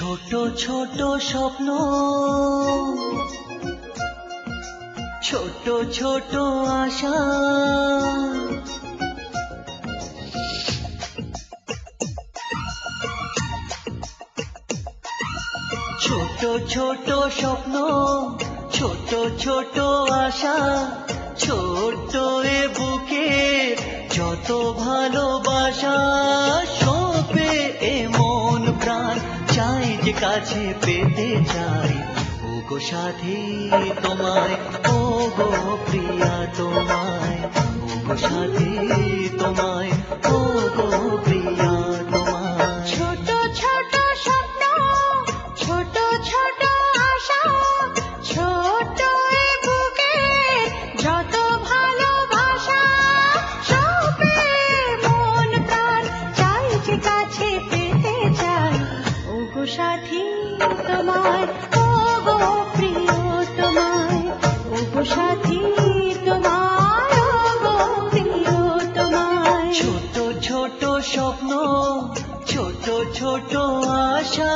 ছোট ছোট স্বপ্ন, ছোট ছোট আশা, ছোট ছোট স্বপ্ন, ছোট ছোট আশা, ছোট্ট এ বুকে যত ভালোবাসা, সপে এ মন প্রাণ চাই যে কাছে পেতে চাই। ও গো সাথী তোমায়, ও গো প্রিয়া তোমায়, ও গো সাথী তোমায়, ও গো প্রিয়া তোমায়। ছোট ছোট স্বপ্ন, ছোট ছোট আশা, ছোট এ বুকে যত ভালোবাসা, সবে মন প্রাণ চাই যে কাছে পেতে চাই। ও গো সাথী তোমায়, ও গো প্রিয় তোমায়, ও গো সাথী তোমায়, ও গো প্রিয় তোমায়। ছোট ছোট স্বপ্ন, ছোট ছোট আশা।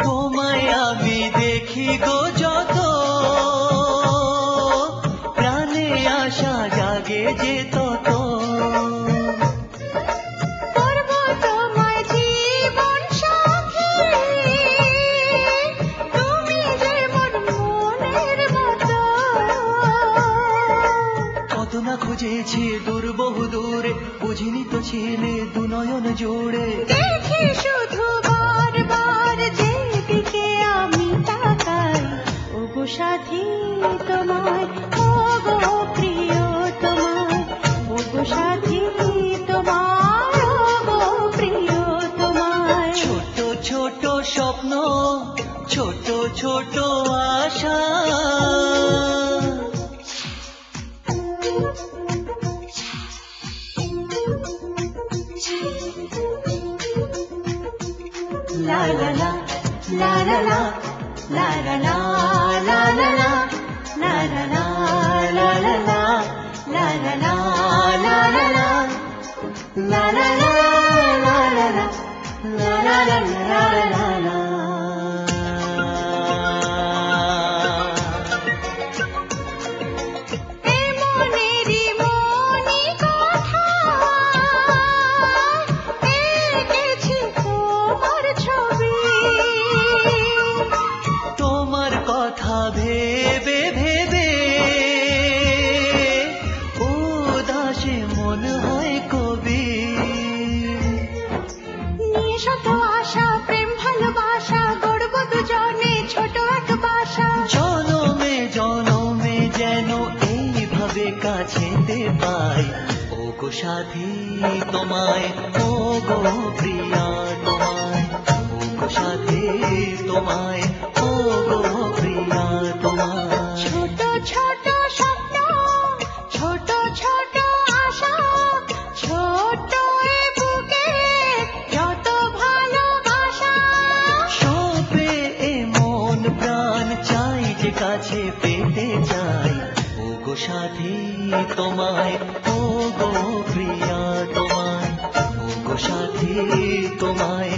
তোমায় আমি দেখি গো যত, প্রাণে আশা জাগে যে তত। করব তোমায় জীবন সাথী, তুমি যে মোর মনের মতো। কত না খুঁজেছি দূর বহু দূরে, বুঝিনি তো ছিলে দু নয়ন জুড়ে। দেখি শুধু বারবার যেদিকে আমি তাকাই, ও গো সাথী তোমায়, ও গো প্রিয় তোমায়, ও গো সাথী তোমায়, ও গো প্রিয় তোমায়। ছোট ছোট স্বপ্ন, ছোট ছোট আশা। La la la, la la la, la la la, la la la, la la la, la la la, la la la, la la la, la la la, la la la, la la la, la la la। এ মনেরই মনি কথা, এঁকেছি তোমার ছবি। তোমার কথা ভেবে ভেবে উদাসে মন হয় কবি। নিয়ে শত আশা, প্রেম ভালোবাসা, গড়ব দুজনে ছোট এক বাসা। জনমে জনমে যেন এইভাবে কাছেতে পাই। ও গো সাথী তোমায়, ও গো প্রিয়া তোমায়, ও গো সাথী তোমায়, ও গো প্রিয়া তোমায়। ছোট ছোট স্বপ্ন, ছোট ছোট আশা, ছোট এ বুকে যত ভালোবাসা, সপে এ মন প্রাণ চাই যে কাছে পেতে চাই। ও গো সাথী তোমায়, ও গো প্রিয়া তোমায়, ও গো সাথী তোমায়,